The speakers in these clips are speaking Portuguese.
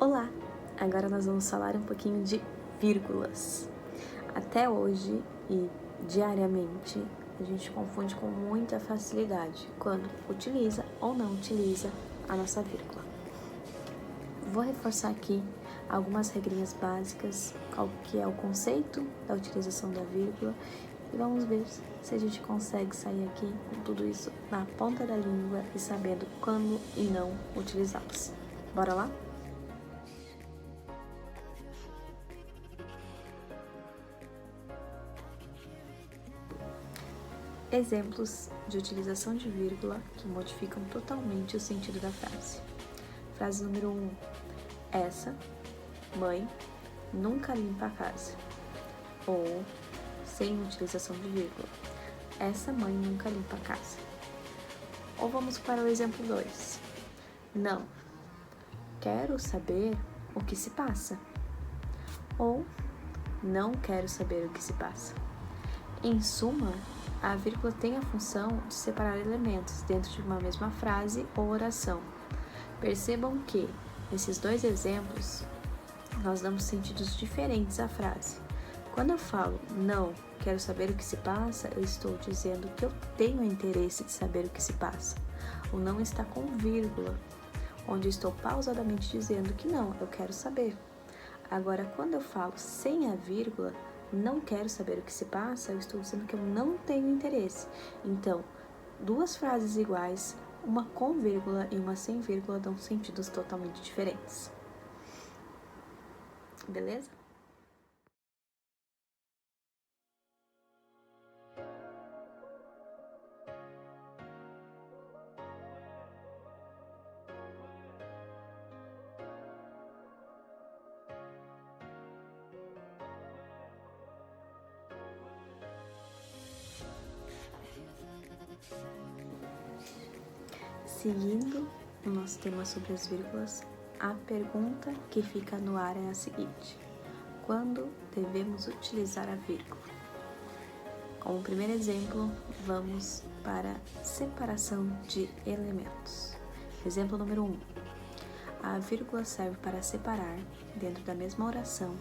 Olá! Agora nós vamos falar um pouquinho de vírgulas. Até hoje e diariamente a gente confunde com muita facilidade quando utiliza ou não utiliza a nossa vírgula. Vou reforçar aqui algumas regrinhas básicas, qual que é o conceito da utilização da vírgula e vamos ver se a gente consegue sair aqui com tudo isso na ponta da língua e sabendo quando e não utilizá-las. Bora lá? Exemplos de utilização de vírgula que modificam totalmente o sentido da frase. Frase número 1. Essa mãe nunca limpa a casa. Ou, sem utilização de vírgula, essa mãe nunca limpa a casa. Ou vamos para o exemplo 2. Não, quero saber o que se passa. Ou, não quero saber o que se passa. Em suma, a vírgula tem a função de separar elementos dentro de uma mesma frase ou oração. Percebam que, nesses dois exemplos, nós damos sentidos diferentes à frase. Quando eu falo não quero saber o que se passa, eu estou dizendo que eu tenho interesse de saber o que se passa. O não está com vírgula, onde eu estou pausadamente dizendo que não, eu quero saber. Agora, quando eu falo sem a vírgula, não quero saber o que se passa, eu estou dizendo que eu não tenho interesse. Então, duas frases iguais, uma com vírgula e uma sem vírgula, dão sentidos totalmente diferentes. Beleza? Seguindo o nosso tema sobre as vírgulas, a pergunta que fica no ar é a seguinte: quando devemos utilizar a vírgula? Como primeiro exemplo, vamos para separação de elementos. Exemplo número 1. A vírgula serve para separar, dentro da mesma oração,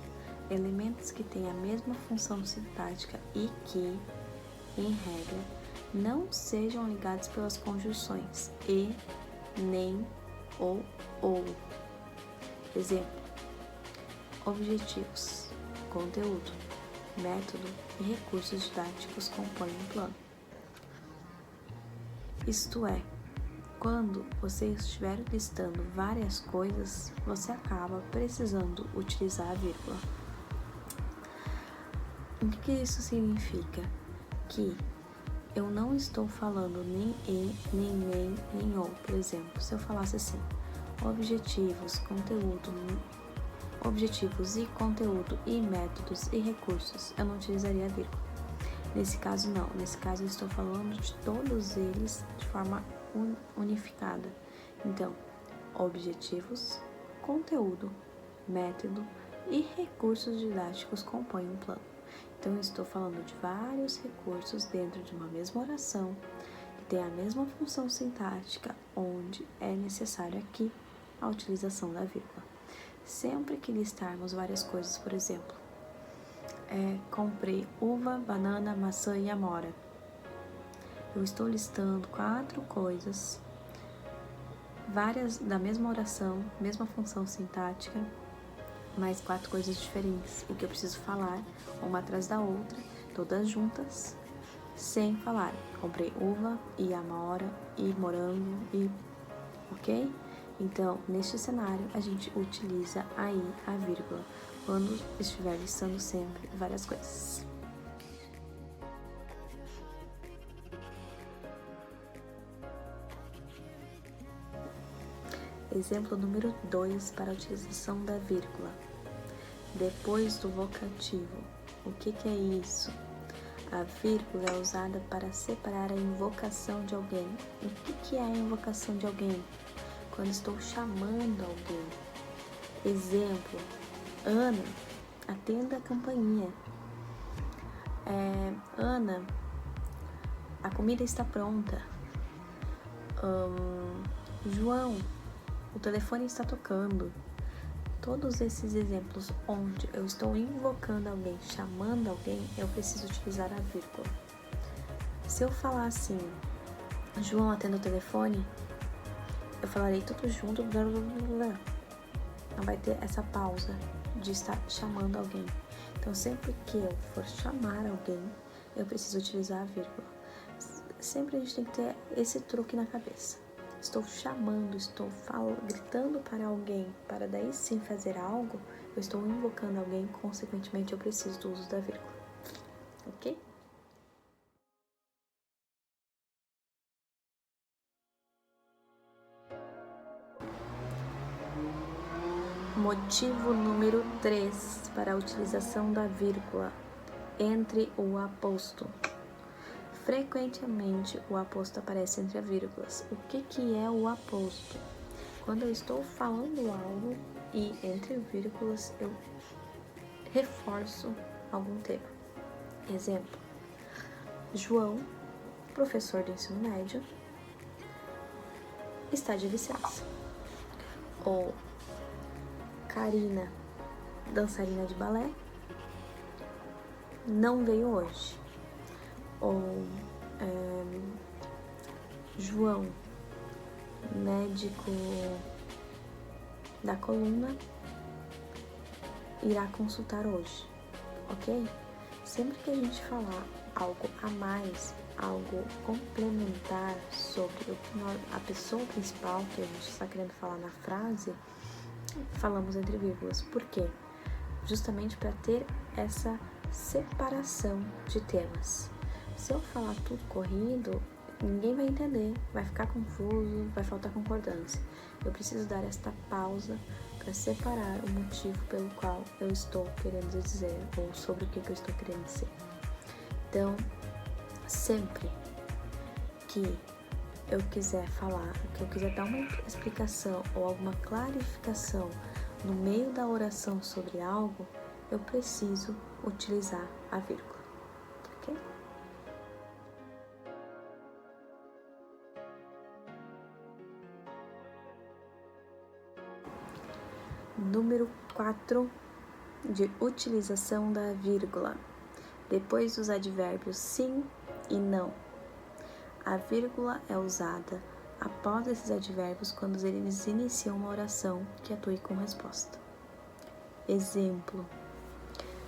elementos que têm a mesma função sintática e que, em regra, não sejam ligados pelas conjunções e, nem, ou. Exemplo: objetivos, conteúdo, método e recursos didáticos compõem um plano. Isto é, quando você estiver listando várias coisas, você acaba precisando utilizar a vírgula. O que isso significa? Que eu não estou falando nem e, nem ou. Por exemplo, se eu falasse assim, objetivos e conteúdo e métodos e recursos, eu não utilizaria a vírgula. Nesse caso, não. Nesse caso, eu estou falando de todos eles de forma unificada. Então, objetivos, conteúdo, método e recursos didáticos compõem um plano. Então, eu estou falando de vários recursos dentro de uma mesma oração, que tem a mesma função sintática, onde é necessário aqui a utilização da vírgula. Sempre que listarmos várias coisas, por exemplo, comprei uva, banana, maçã e amora. Eu estou listando 4 coisas, várias da mesma oração, mesma função sintática, mais 4 coisas diferentes. O que eu preciso falar, uma atrás da outra, todas juntas, sem falar. Comprei uva e amora e morango e... ok? Então, neste cenário, a gente utiliza aí a vírgula, quando estiver listando sempre várias coisas. Exemplo número 2 para a utilização da vírgula. Depois do vocativo. O que é isso? A vírgula é usada para separar a invocação de alguém. O que é a invocação de alguém? Quando estou chamando alguém. Exemplo: Ana, atenda a campainha. Ana, a comida está pronta. João, o telefone está tocando. todos esses exemplos onde eu estou invocando alguém, chamando alguém, eu preciso utilizar a vírgula. Se eu falar assim, João atende o telefone, eu falarei tudo junto, blá, blá, blá, blá. Não vai ter essa pausa de estar chamando alguém. Então, sempre que eu for chamar alguém, eu preciso utilizar a vírgula. Sempre a gente tem que ter esse truque na cabeça. Estou chamando, gritando para alguém, para daí sim fazer algo, eu estou invocando alguém, consequentemente eu preciso do uso da vírgula. Ok? Motivo número 3 para a utilização da vírgula entre o aposto. Frequentemente, o aposto aparece entre as vírgulas. O que é o aposto? Quando eu estou falando algo e entre vírgulas eu reforço algum tema. Exemplo: João, professor do ensino médio, está de licença. Ou Karina, dançarina de balé, não veio hoje. Ou João, médico da coluna, irá consultar hoje, ok? Sempre que a gente falar algo a mais, algo complementar sobre o que a pessoa principal que a gente está querendo falar na frase, falamos entre vírgulas. Por quê? Justamente para ter essa separação de temas. Se eu falar tudo corrido, ninguém vai entender, vai ficar confuso, vai faltar concordância. Eu preciso dar esta pausa para separar o motivo pelo qual eu estou querendo dizer ou sobre o que eu estou querendo dizer. Então, sempre que eu quiser falar, que eu quiser dar uma explicação ou alguma clarificação no meio da oração sobre algo, eu preciso utilizar a vírgula, ok? Número 4 de utilização da vírgula. Depois dos advérbios sim e não. A vírgula é usada após esses advérbios quando eles iniciam uma oração que atue com resposta. Exemplo: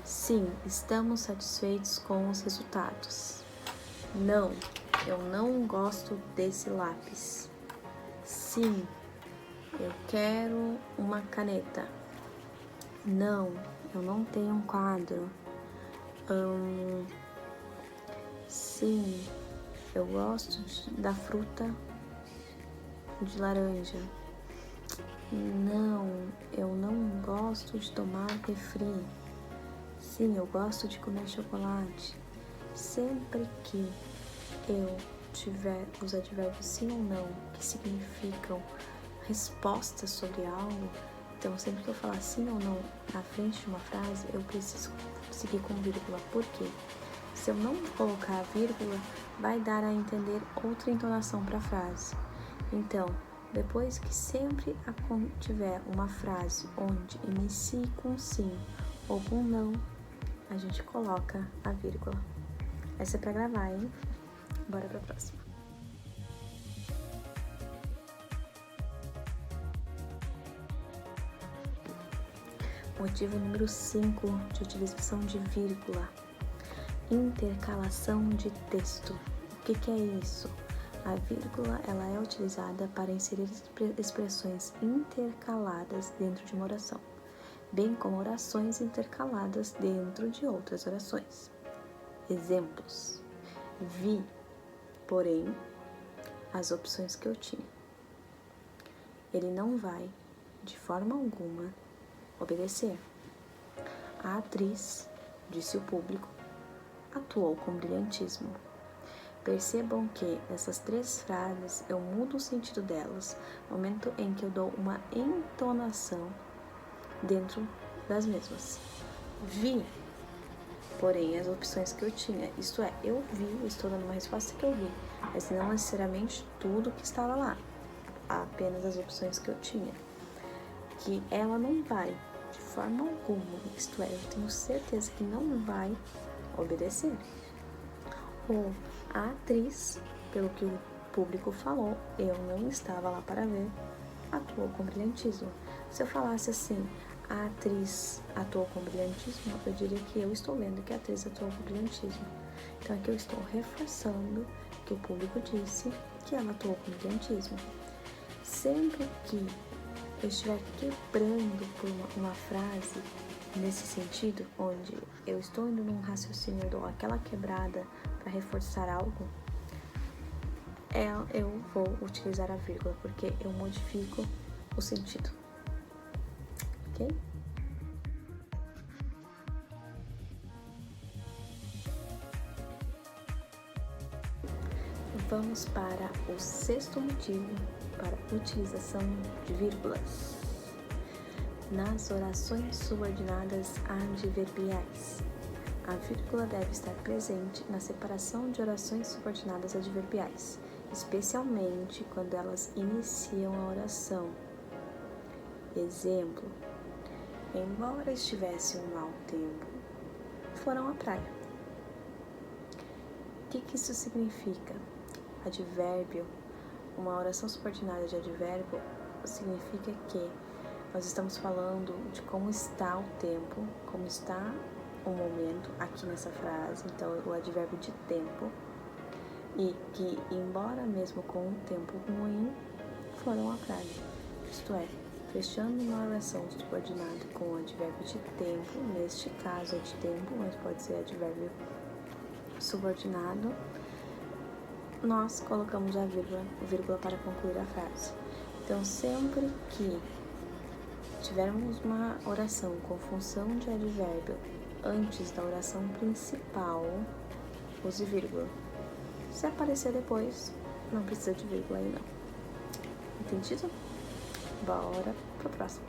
sim, estamos satisfeitos com os resultados. Não, eu não gosto desse lápis. Sim, eu quero uma caneta. Não, eu não tenho um quadro. Sim, eu gosto da fruta de laranja. Não, eu não gosto de tomar refri. Sim, eu gosto de comer chocolate. Sempre que eu tiver os advérbios sim ou não, que significam respostas sobre algo, então sempre que eu falar sim ou não na frente de uma frase, eu preciso seguir com vírgula. Por quê? Se eu não colocar a vírgula, vai dar a entender outra entonação para a frase. Então, depois que sempre tiver uma frase onde inicie com sim ou com não, a gente coloca a vírgula. Essa é para gravar, hein? Bora para a próxima. Motivo número 5 de utilização de vírgula. Intercalação de texto. O que é isso? A vírgula ela é utilizada para inserir expressões intercaladas dentro de uma oração, bem como orações intercaladas dentro de outras orações. Exemplos: vi, porém, as opções que eu tinha. Ele não vai, de forma alguma, obedecer. A atriz, disse o público, atuou com brilhantismo. Percebam que nessas 3 frases eu mudo o sentido delas no momento em que eu dou uma entonação dentro das mesmas. Vi, porém, as opções que eu tinha. Isto é, eu vi, eu estou dando uma resposta que eu vi, mas não necessariamente tudo que estava lá, apenas as opções que eu tinha. Que ela não vai, forma alguma, isto é, eu tenho certeza que não vai obedecer. Ou a atriz, pelo que o público falou, eu não estava lá para ver, atuou com brilhantismo. Se eu falasse assim, a atriz atuou com brilhantismo, eu diria que eu estou vendo que a atriz atuou com brilhantismo. Então aqui eu estou reforçando que o público disse que ela atuou com brilhantismo. Sempre que eu estiver quebrando por uma frase nesse sentido, onde eu estou indo num raciocínio, eu dou aquela quebrada para reforçar algo, eu vou utilizar a vírgula, porque eu modifico o sentido. Ok? Vamos para o sexto motivo para utilização de vírgulas. Nas orações subordinadas adverbiais, a vírgula deve estar presente na separação de orações subordinadas adverbiais, especialmente quando elas iniciam a oração. Exemplo: embora estivesse um mau tempo, foram à praia. O que isso significa? Advérbio, uma oração subordinada de advérbio, significa que nós estamos falando de como está o tempo, como está o momento aqui nessa frase, então o advérbio de tempo, e que, embora mesmo com um tempo ruim, foram à praia. Isto é, fechando uma oração subordinada com o advérbio de tempo, neste caso é de tempo, mas pode ser advérbio subordinado, nós colocamos a vírgula para concluir a frase. Então, sempre que tivermos uma oração com função de advérbio antes da oração principal, use vírgula. Se aparecer depois, não precisa de vírgula aí não. Entendido? Bora pro próximo.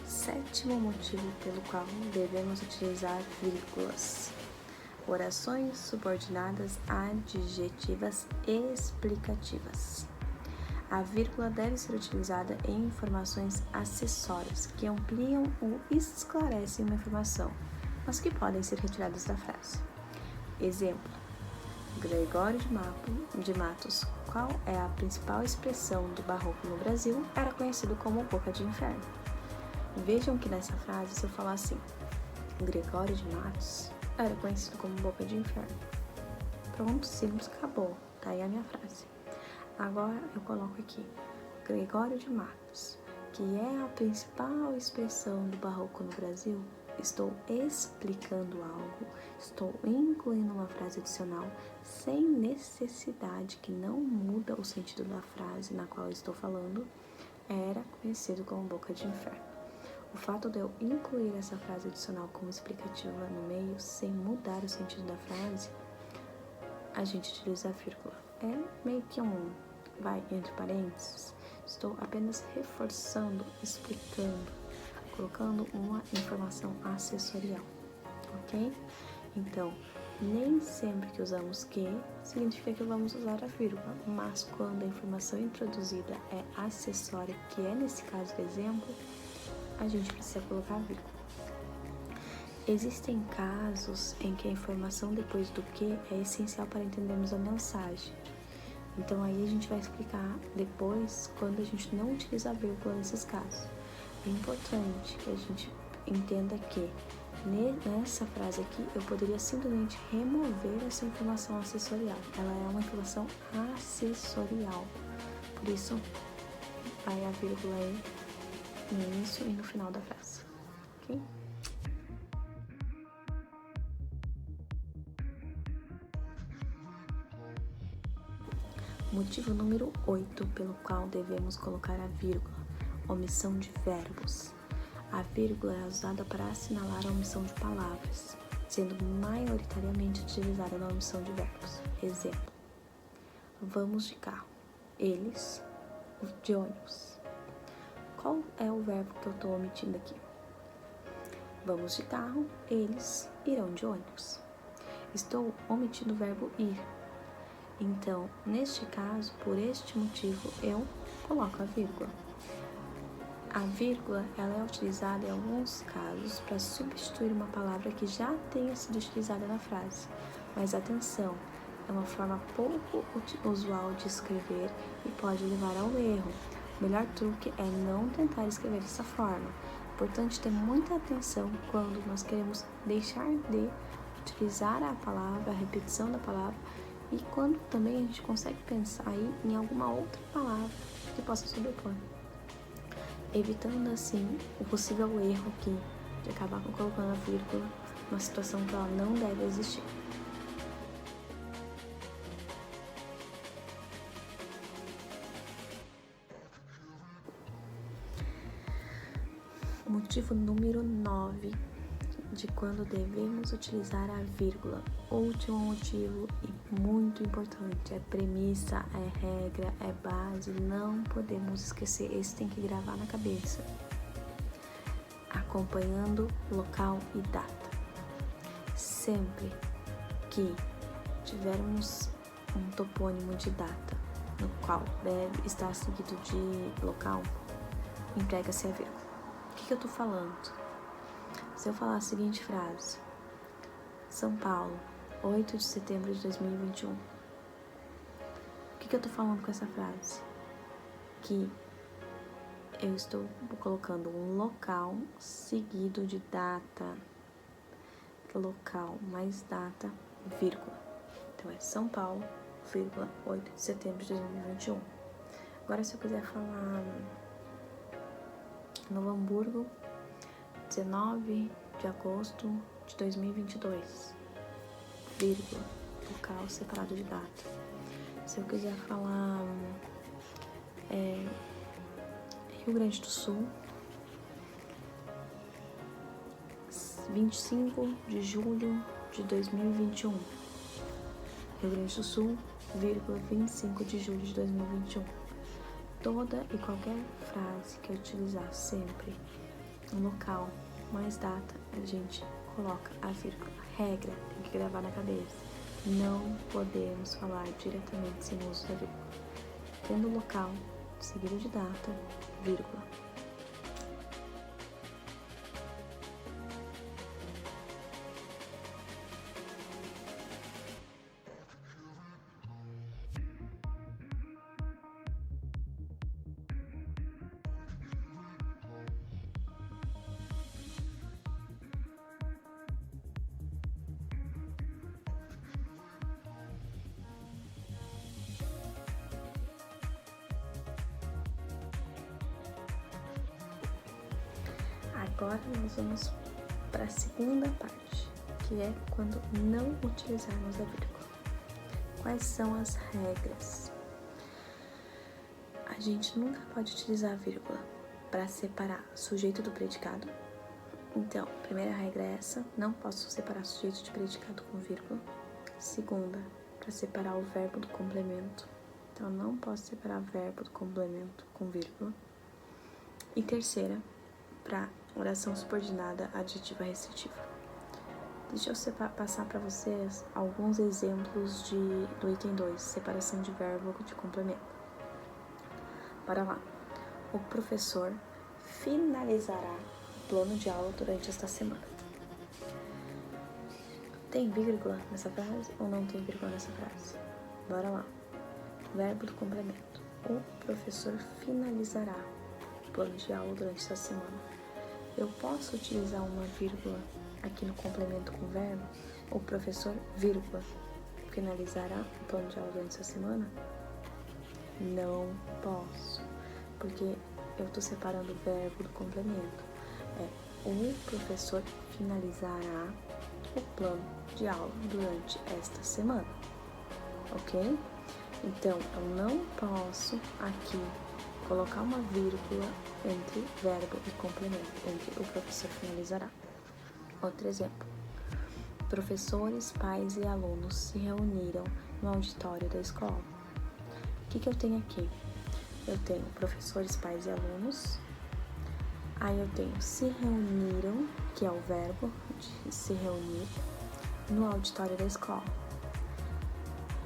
Sétimo motivo pelo qual devemos utilizar vírgulas: orações subordinadas adjetivas explicativas. A vírgula deve ser utilizada em informações acessórias que ampliam ou esclarecem uma informação, mas que podem ser retiradas da frase. Exemplo: Gregório de Matos, qual é a principal expressão do barroco no Brasil, era conhecido como boca de inferno. Vejam que nessa frase, se eu falar assim, Gregório de Matos era conhecido como boca de inferno. Pronto, simples, acabou. Tá aí a minha frase. Agora eu coloco aqui, Gregório de Matos, que é a principal expressão do barroco no Brasil. Estou explicando algo, estou incluindo uma frase adicional sem necessidade, que não muda o sentido da frase na qual eu estou falando, era conhecido como boca de inferno. O fato de eu incluir essa frase adicional como explicativa no meio, sem mudar o sentido da frase, a gente utiliza a vírgula. É meio que vai entre parênteses. Estou apenas reforçando, explicando, colocando uma informação acessorial, ok? Então, nem sempre que usamos que significa que vamos usar a vírgula, mas quando a informação introduzida é acessória, que é nesse caso do exemplo, a gente precisa colocar a vírgula. Existem casos em que a informação depois do que é essencial para entendermos a mensagem. Então aí a gente vai explicar depois quando a gente não utiliza a vírgula nesses casos. É importante que a gente entenda que nessa frase aqui eu poderia simplesmente remover essa informação acessorial. Ela é uma informação acessorial. Por isso vai a vírgula aí no início e no final da frase, ok? Motivo número 8 pelo qual devemos colocar a vírgula: omissão de verbos. A vírgula é usada para assinalar a omissão de palavras, sendo maioritariamente utilizada na omissão de verbos. Exemplo: vamos de carro, eles de ônibus. Qual é o verbo que eu estou omitindo aqui? Vamos de carro, eles irão de ônibus. Estou omitindo o verbo ir. Então, neste caso, por este motivo, eu coloco a vírgula. A vírgula ela é utilizada em alguns casos para substituir uma palavra que já tenha sido utilizada na frase. Mas atenção, é uma forma pouco usual de escrever e pode levar ao erro. O melhor truque é não tentar escrever dessa forma. É importante ter muita atenção quando nós queremos deixar de utilizar a palavra, a repetição da palavra, e quando também a gente consegue pensar aí em alguma outra palavra que possa sobrepor, evitando assim o possível erro aqui de acabar colocando a vírgula numa situação que ela não deve existir. Motivo número 9 de quando devemos utilizar a vírgula. Último motivo e muito importante, é premissa, é regra, é base, não podemos esquecer, esse tem que gravar na cabeça. Acompanhando local e data. Sempre que tivermos um topônimo de data, no qual deve estar seguido de local, emprega-se a vírgula. O que eu tô falando? Se eu falar a seguinte frase: São Paulo, 8 de setembro de 2021. O que eu tô falando com essa frase? Que eu estou colocando um local seguido de data, local mais data, vírgula. Então é São Paulo, vírgula, 8 de setembro de 2021. Agora, se eu quiser falar Novo Hamburgo, 19 de agosto de 2022, vírgula, local separado de data. Se eu quiser falar Rio Grande do Sul, 25 de julho de 2021, Rio Grande do Sul, vírgula, 25 de julho de 2021. Toda e qualquer frase que eu utilizar sempre no local mais data, a gente coloca a vírgula. Regra, tem que gravar na cabeça. Não podemos falar diretamente sem uso da vírgula. Tendo local, seguido de data, vírgula. Agora nós vamos para a segunda parte, que é quando não utilizarmos a vírgula. Quais são as regras? A gente nunca pode utilizar a vírgula para separar sujeito do predicado. Então, a primeira regra é essa: não posso separar sujeito de predicado com vírgula. Segunda, para separar o verbo do complemento. Então, não posso separar verbo do complemento com vírgula. E terceira, para oração subordinada adjetiva restritiva. Deixa eu passar para vocês alguns exemplos do item 2, separação de verbo de complemento. Bora lá. O professor finalizará o plano de aula durante esta semana. Tem vírgula nessa frase ou não tem vírgula nessa frase? Bora lá. Verbo do complemento. O professor finalizará o plano de aula durante esta semana. Eu posso utilizar uma vírgula aqui no complemento com o verbo? O professor, vírgula, finalizará o plano de aula durante essa semana? Não posso, porque eu estou separando o verbo do complemento. O professor finalizará o plano de aula durante esta semana, ok? Então, eu não posso aqui colocar uma vírgula entre verbo e complemento, entre o professor finalizará. Outro exemplo. Professores, pais e alunos se reuniram no auditório da escola. O que eu tenho aqui? Eu tenho professores, pais e alunos. Aí eu tenho se reuniram, que é o verbo de se reunir, no auditório da escola.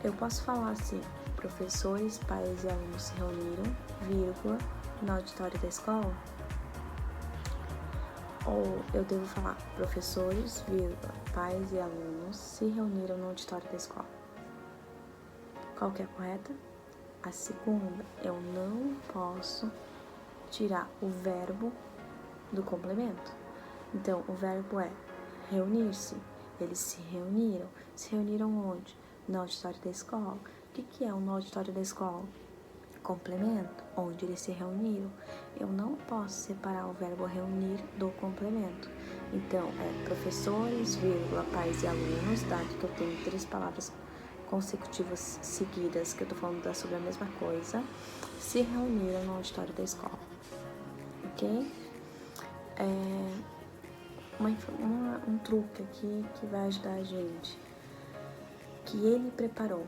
Eu posso falar assim: professores, pais e alunos se reuniram, vírgula, no auditório da escola? Ou eu devo falar: professores, vírgula, pais e alunos se reuniram no auditório da escola? Qual que é a correta? A segunda. Eu não posso tirar o verbo do complemento. Então, o verbo é reunir-se. Eles se reuniram. Se reuniram onde? No auditório da escola. O que é no auditório da escola? Complemento, onde eles se reuniram. Eu não posso separar o verbo reunir do complemento. Então, é professores, vírgula, pais e alunos, dado que eu tenho 3 palavras consecutivas seguidas, que eu tô falando sobre a mesma coisa, se reuniram no auditório da escola. Ok? Um truque aqui que vai ajudar a gente, que ele preparou.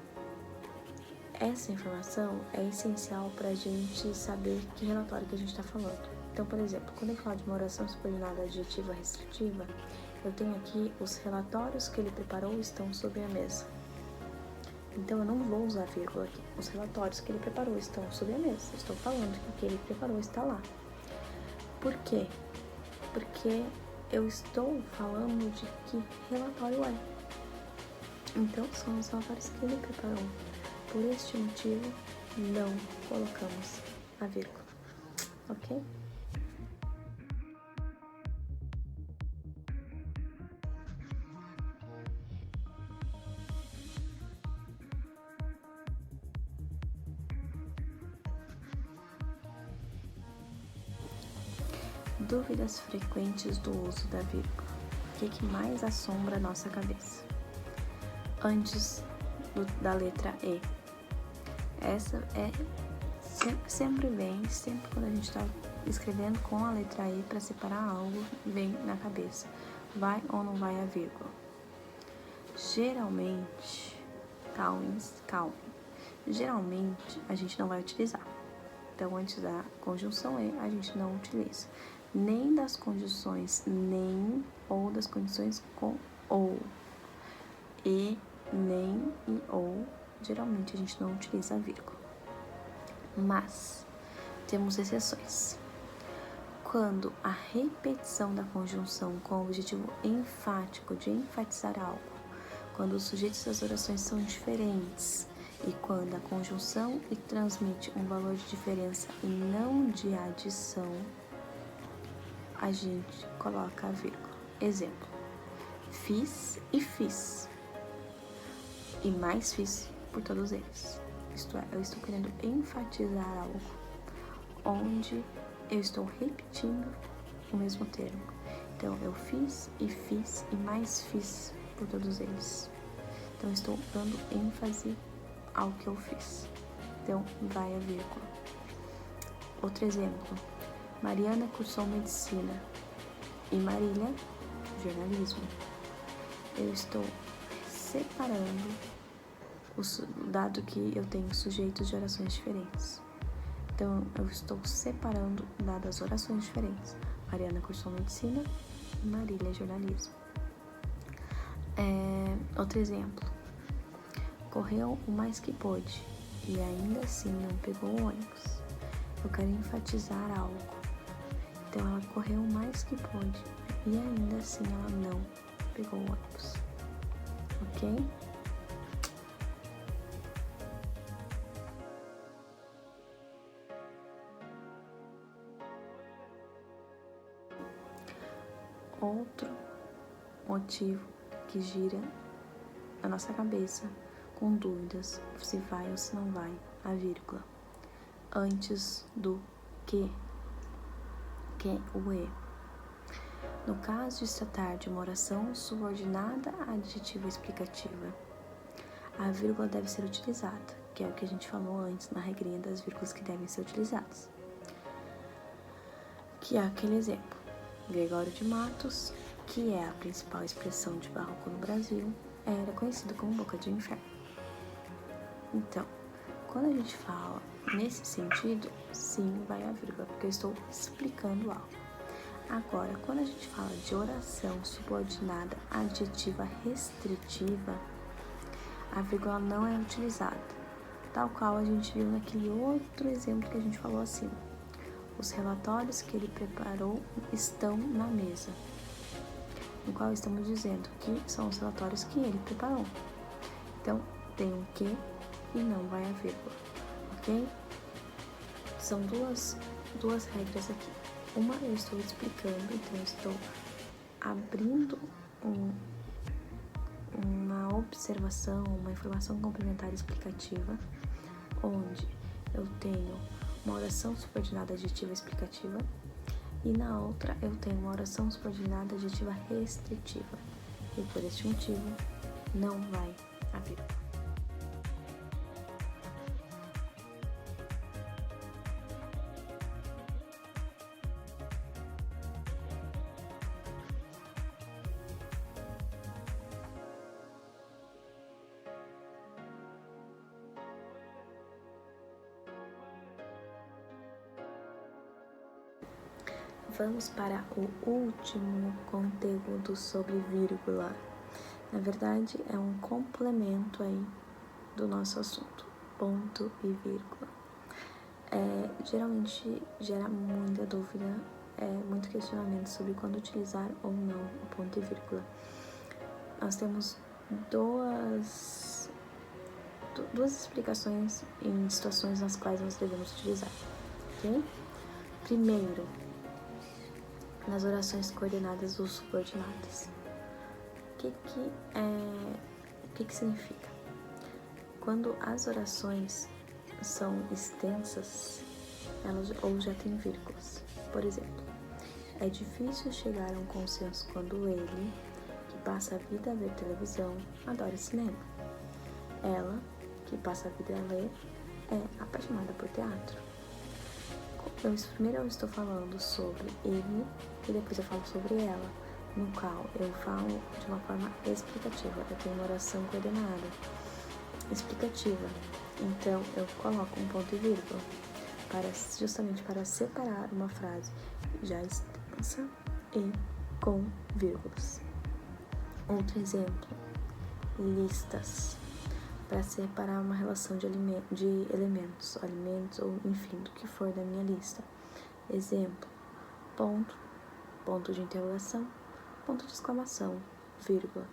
Essa informação é essencial para a gente saber que relatório que a gente está falando. Então, por exemplo, quando eu falo de uma oração subordinada adjetiva restritiva, eu tenho aqui os relatórios que ele preparou estão sobre a mesa. Então, eu não vou usar vírgula aqui. Os relatórios que ele preparou estão sobre a mesa. Estou falando que o que ele preparou está lá. Por quê? Porque eu estou falando de que relatório é. Então, são os relatórios que ele preparou. Por este motivo, não colocamos a vírgula, ok? Dúvidas frequentes do uso da vírgula. O que mais assombra a nossa cabeça? Antes da letra E. Essa sempre quando a gente está escrevendo com a letra E para separar algo, vem na cabeça. Vai ou não vai a vírgula? Geralmente, geralmente a gente não vai utilizar. Então, antes da conjunção E, a gente não utiliza. Nem das conjunções nem ou das condições com ou. E, nem e ou, geralmente a gente não utiliza a vírgula. Mas temos exceções. Quando a repetição da conjunção com o objetivo enfático de enfatizar algo, quando os sujeitos das orações são diferentes e quando a conjunção transmite um valor de diferença e não de adição, a gente coloca a vírgula. Exemplo: fiz e fiz. E mais fiz por todos eles. Isto é, eu estou querendo enfatizar algo onde eu estou repetindo o mesmo termo. Então, eu fiz e mais fiz por todos eles. Então, estou dando ênfase ao que eu fiz. Então, vai a vírgula. Outro exemplo: Mariana cursou medicina e Marília, jornalismo. Eu estou separando, dado que eu tenho sujeitos de orações diferentes. Então, eu estou separando, dadas as orações diferentes. Mariana cursou medicina e Marília, jornalismo. Outro exemplo: correu o mais que pôde e ainda assim não pegou o ônibus. Eu quero enfatizar algo. Então, ela correu o mais que pôde e ainda assim ela não pegou o ônibus. Ok? Outro motivo que gira a nossa cabeça com dúvidas se vai ou se não vai a vírgula antes do que o E. No caso de se tratar de uma oração subordinada adjetiva explicativa, a vírgula deve ser utilizada, que é o que a gente falou antes na regrinha das vírgulas que devem ser utilizadas. Que é aquele exemplo: Gregório de Matos, que é a principal expressão de barroco no Brasil, era conhecido como boca de inferno. Então, quando a gente fala nesse sentido, sim, vai a vírgula, porque eu estou explicando algo. Agora, quando a gente fala de oração subordinada adjetiva restritiva, a vírgula não é utilizada, tal qual a gente viu naquele outro exemplo que a gente falou acima. Os relatórios que ele preparou estão na mesa, no qual estamos dizendo que são os relatórios que ele preparou. Então, tem um que e não vai a vírgula, ok? São duas regras aqui. Uma eu estou explicando, então eu estou abrindo uma observação, uma informação complementar explicativa, onde eu tenho uma oração subordinada adjetiva explicativa e na outra eu tenho uma oração subordinada adjetiva restritiva. E por este motivo, não vai a vírgula. Vamos para o último conteúdo sobre vírgula. Na verdade, é um complemento aí do nosso assunto, ponto e vírgula. Geralmente gera muita dúvida, muito questionamento sobre quando utilizar ou não o ponto e vírgula. Nós temos duas explicações em situações nas quais nós devemos utilizar, ok? Primeiro, nas orações coordenadas ou subordinadas. O que significa? Quando as orações são extensas, elas ou já têm vírgulas. Por exemplo, é difícil chegar a um consenso quando ele, que passa a vida a ver televisão, adora cinema. Ela, que passa a vida a ler, é apaixonada por teatro. Primeiro eu estou falando sobre ele e depois eu falo sobre ela, no qual eu falo de uma forma explicativa. Eu tenho uma oração coordenada explicativa, então eu coloco um ponto e vírgula justamente para separar uma frase já extensa e com vírgulas. Outro exemplo, listas, para separar uma relação de elementos ou enfim, do que for da minha lista. Exemplo, ponto de interrogação, ponto de exclamação, vírgula.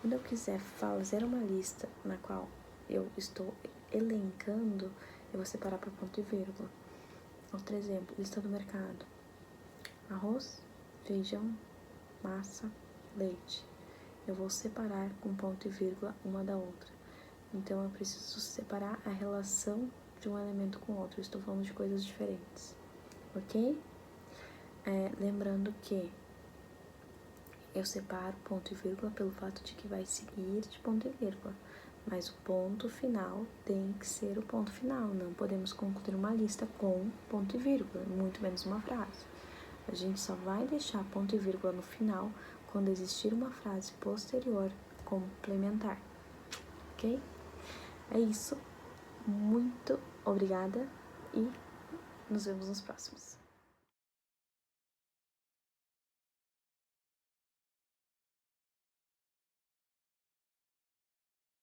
Quando eu quiser fazer uma lista na qual eu estou elencando, eu vou separar por ponto e vírgula. Outro exemplo, lista do mercado. Arroz, feijão, massa, leite. Eu vou separar com ponto e vírgula uma da outra. Então, eu preciso separar a relação de um elemento com o outro. Eu estou falando de coisas diferentes, ok? Lembrando que eu separo ponto e vírgula pelo fato de que vai seguir de ponto e vírgula. Mas o ponto final tem que ser o ponto final. Não podemos concluir uma lista com ponto e vírgula, muito menos uma frase. A gente só vai deixar ponto e vírgula no final quando existir uma frase posterior complementar, ok? É isso, muito obrigada e nos vemos nos próximos.